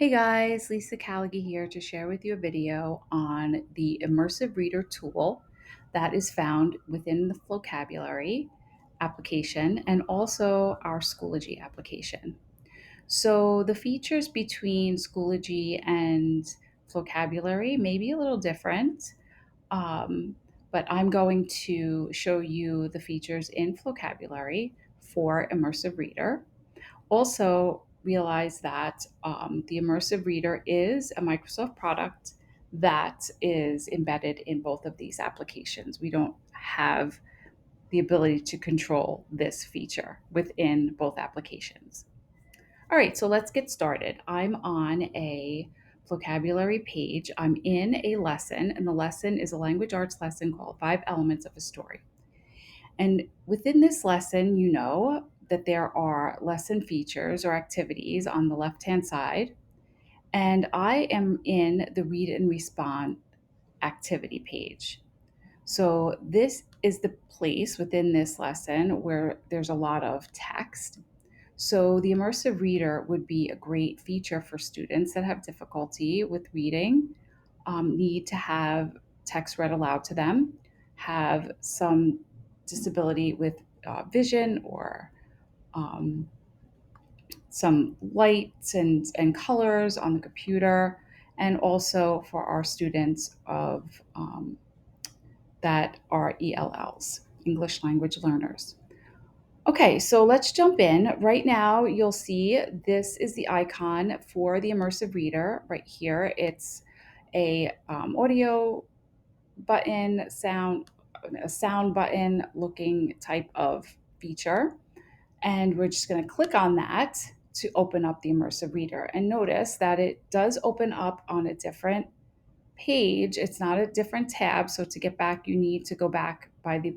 Hey guys, Lisa Callaghy here to share with you a video on the Immersive Reader tool that is found within the Flocabulary application and also our Schoology application. So the features between Schoology and Flocabulary may be a little different, um, but I'm going to show you the features in Flocabulary for Immersive Reader. Also, realize that the Immersive Reader is a Microsoft product that is embedded in both of these applications. We don't have the ability to control this feature within both applications. All right, so let's get started. I'm on a vocabulary page. I'm in a lesson, and the lesson is a language arts lesson called Five Elements of a Story. And within this lesson, you know that there are lesson features or activities on the left-hand side. And I am in the read and respond activity page. So this is the place within this lesson where there's a lot of text. So the immersive reader would be a great feature for students that have difficulty with reading, need to have text read aloud to them, have some disability with vision or um, some lights and colors on the computer, and also for our students of that are ELLs, English language learners. Okay, so let's jump in. Right now, you'll see this is the icon for the immersive reader right here. It's a audio button, a sound button looking type of feature. And we're just going to click on that to open up the immersive reader. And notice that it does open up on a different page. It's not a different tab. So to get back, you need to go back by the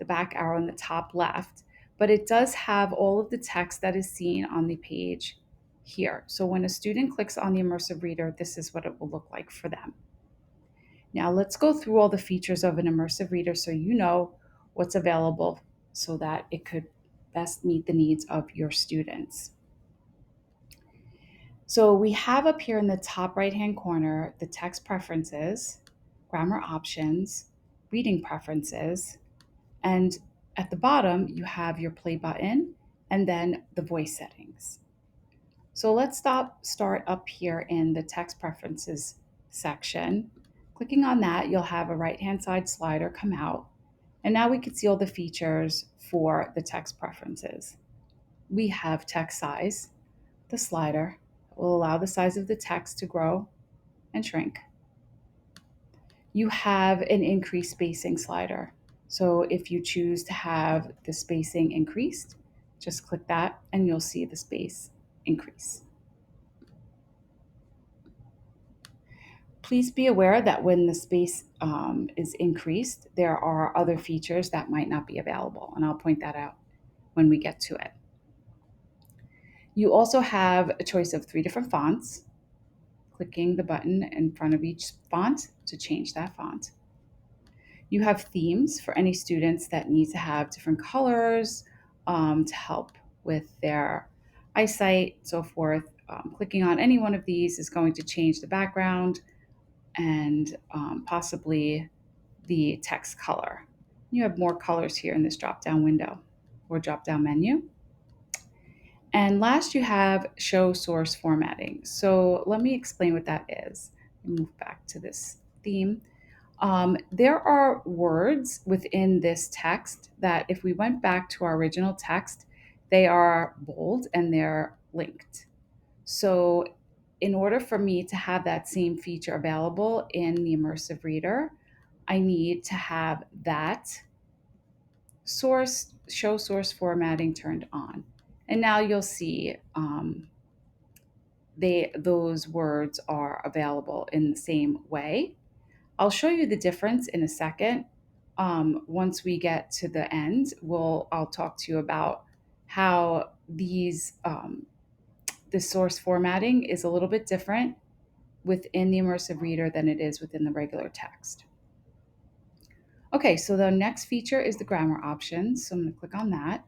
back arrow in the top left. But it does have all of the text that is seen on the page here. So when a student clicks on the immersive reader, this is what it will look like for them. Now let's go through all the features of an immersive reader so you know what's available so that it could best meet the needs of your students. So we have up here in the top right-hand corner the text preferences, grammar options, reading preferences, and at the bottom you have your play button and then the voice settings. So let's start up here in the text preferences section. Clicking on that, you'll have a right-hand side slider come out. And now we can see all the features for the text preferences. We have text size, the slider will allow the size of the text to grow and shrink. You have an increased spacing slider. So if you choose to have the spacing increased, just click that and you'll see the space increase. Please be aware that when the space is increased, there are other features that might not be available, and I'll point that out when we get to it. You also have a choice of 3 different fonts, clicking the button in front of each font to change that font. You have themes for any students that need to have different colors to help with their eyesight, so forth. Clicking on any one of these is going to change the background and possibly the text color. You have more colors here in this drop-down window or drop-down menu. And last, you have show source formatting. So let me explain what that is. Move back to this theme. There are words within this text that if we went back to our original text, they are bold and they're linked. So in order for me to have that same feature available in the immersive reader, I need to have that show source formatting turned on. And now you'll see those words are available in the same way. I'll show you the difference in a second. Once we get to the end, I'll talk to you about how the source formatting is a little bit different within the immersive reader than it is within the regular text. Okay, so the next feature is the grammar options. So I'm going to click on that.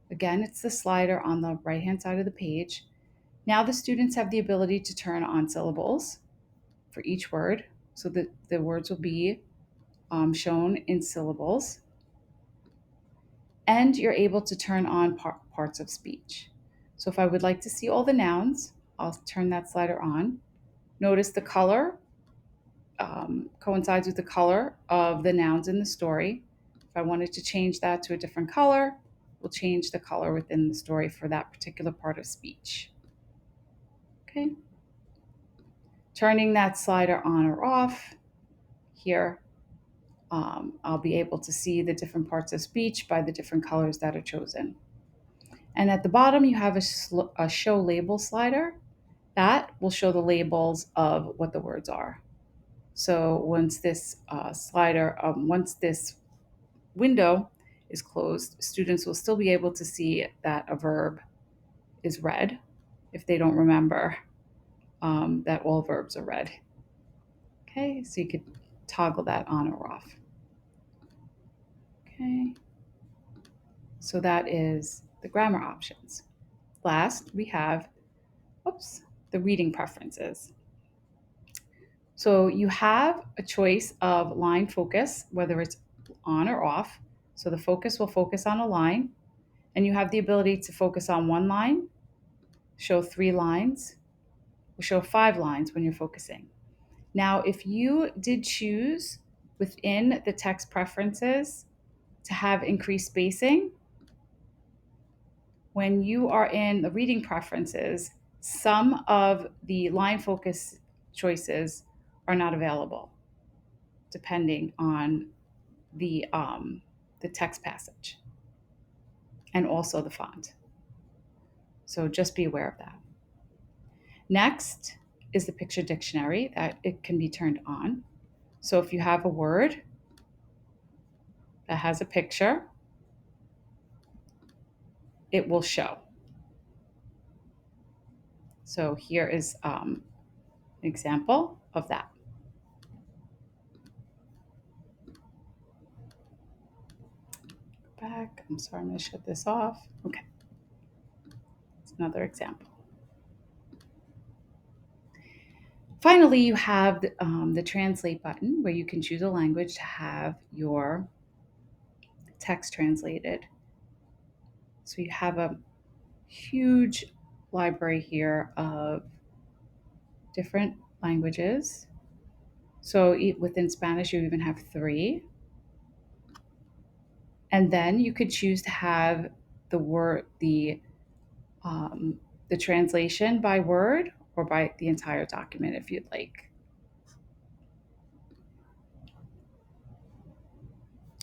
Again, it's the slider on the right-hand side of the page. Now the students have the ability to turn on syllables for each word, so that the words will be shown in syllables. And you're able to turn on parts of speech. So if I would like to see all the nouns, I'll turn that slider on. Notice the color coincides with the color of the nouns in the story. If I wanted to change that to a different color, we'll change the color within the story for that particular part of speech. Okay. Turning that slider on or off, here I'll be able to see the different parts of speech by the different colors that are chosen. And at the bottom, you have a show label slider. That will show the labels of what the words are. So once this once this window is closed, students will still be able to see that a verb is red if they don't remember that all verbs are red. Okay, so you could toggle that on or off. Okay, so that is the grammar options. Last, we have, the reading preferences. So you have a choice of line focus, whether it's on or off. So the focus will focus on a line, and you have the ability to focus on one line, show 3 lines, or show 5 lines when you're focusing. Now, if you did choose within the text preferences to have increased spacing, when you are in the reading preferences, some of the line focus choices are not available, depending on the text passage and also the font. So just be aware of that. Next is the picture dictionary, that it can be turned on. So if you have a word that has a picture, it will show. So here is an example of that. Go back. I'm sorry, I'm going to shut this off. Okay. It's another example. Finally, you have the translate button where you can choose a language to have your text translated. So you have a huge library here of different languages. So within Spanish, you even have 3. And then you could choose to have the translation by word or by the entire document if you'd like.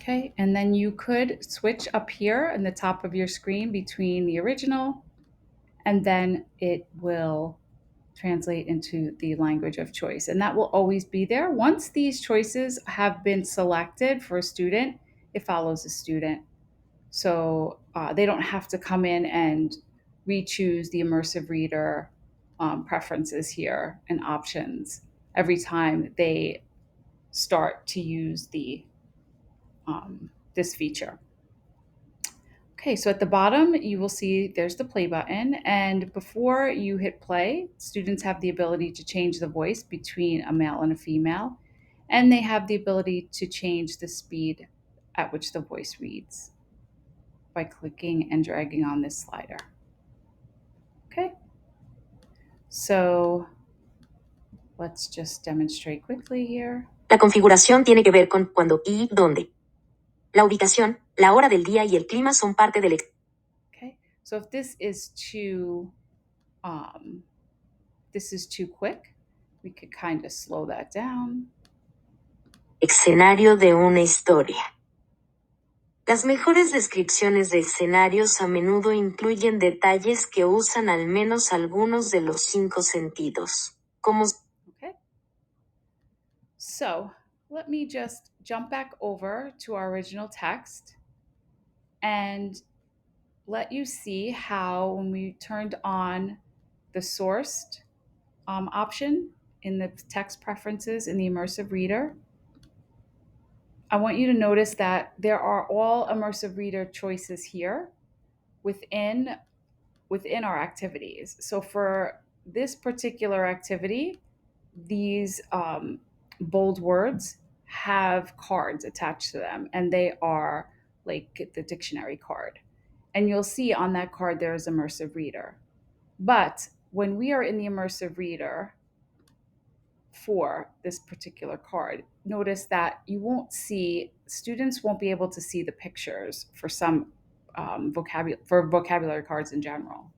Okay, and then you could switch up here in the top of your screen between the original, and then it will translate into the language of choice. And that will always be there. Once these choices have been selected for a student, it follows the student. So they don't have to come in and re-choose the Immersive Reader preferences here and options every time they start to use this feature. Okay, so at the bottom, you will see there's the play button. And before you hit play, students have the ability to change the voice between a male and a female. And they have the ability to change the speed at which the voice reads by clicking and dragging on this slider. Okay, so let's just demonstrate quickly here. La configuración tiene que ver con cuándo y dónde. La ubicación, la hora del día y el clima son parte del... Okay, so if this is too quick, we could kind of slow that down. Escenario de una historia. Las mejores descripciones de escenarios a menudo incluyen detalles que usan al menos algunos de los 5 sentidos. Como... Okay. So let me just jump back over to our original text and let you see how when we turned on the sourced option in the text preferences in the Immersive Reader, I want you to notice that there are all Immersive Reader choices here within within our activities. So for this particular activity, these bold words have cards attached to them, and they are like the dictionary card. And you'll see on that card there is Immersive Reader. But when we are in the Immersive Reader for this particular card, notice that you won't see, students won't be able to see the pictures for some vocabulary cards in general.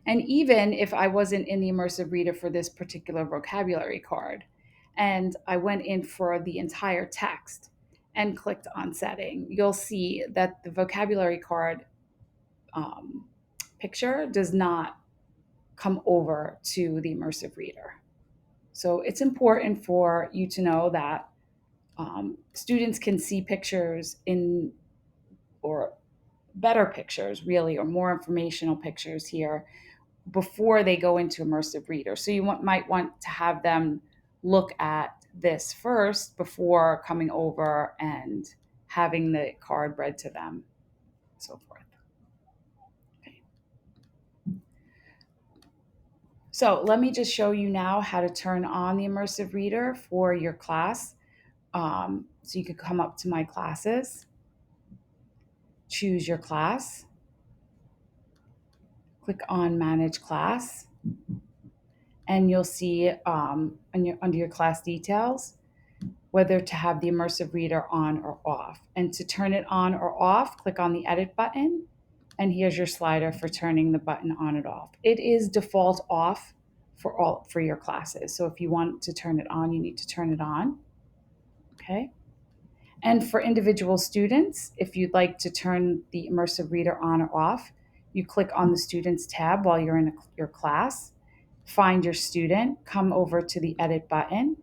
And even if I wasn't in the Immersive Reader for this particular vocabulary card, and I went in for the entire text and clicked on setting, you'll see that the vocabulary card um, picture does not come over to the Immersive Reader. So it's important for you to know that students can see pictures in, or better pictures, really, or more informational pictures here before they go into Immersive Reader. So you might want to have them look at this first before coming over and having the card read to them, so forth. Okay. So let me just show you now how to turn on the Immersive Reader for your class. So you could come up to my classes, choose your class, click on Manage Class, and you'll see under your class details whether to have the Immersive Reader on or off. And to turn it on or off, click on the Edit button, and here's your slider for turning the button on and off. It is default off for your classes. So if you want to turn it on, you need to turn it on. Okay. And for individual students, if you'd like to turn the Immersive Reader on or off, you click on the Students tab while you're in your class, find your student, come over to the Edit button.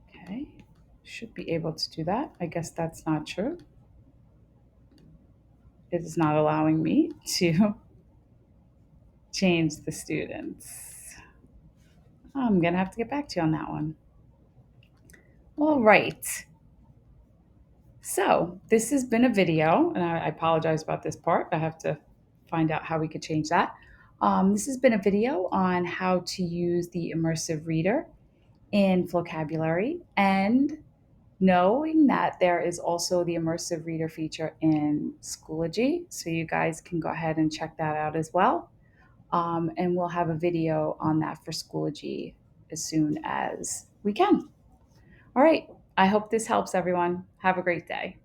Okay, should be able to do that. I guess that's not true. It is not allowing me to change the students. I'm going to have to get back to you on that one. All right. So this has been a video, and I apologize about this part. I have to find out how we could change that. This has been a video on how to use the Immersive Reader in Flocabulary, and knowing that there is also the Immersive Reader feature in Schoology. So you guys can go ahead and check that out as well. And we'll have a video on that for Schoology as soon as we can. All right. I hope this helps everyone. Have a great day.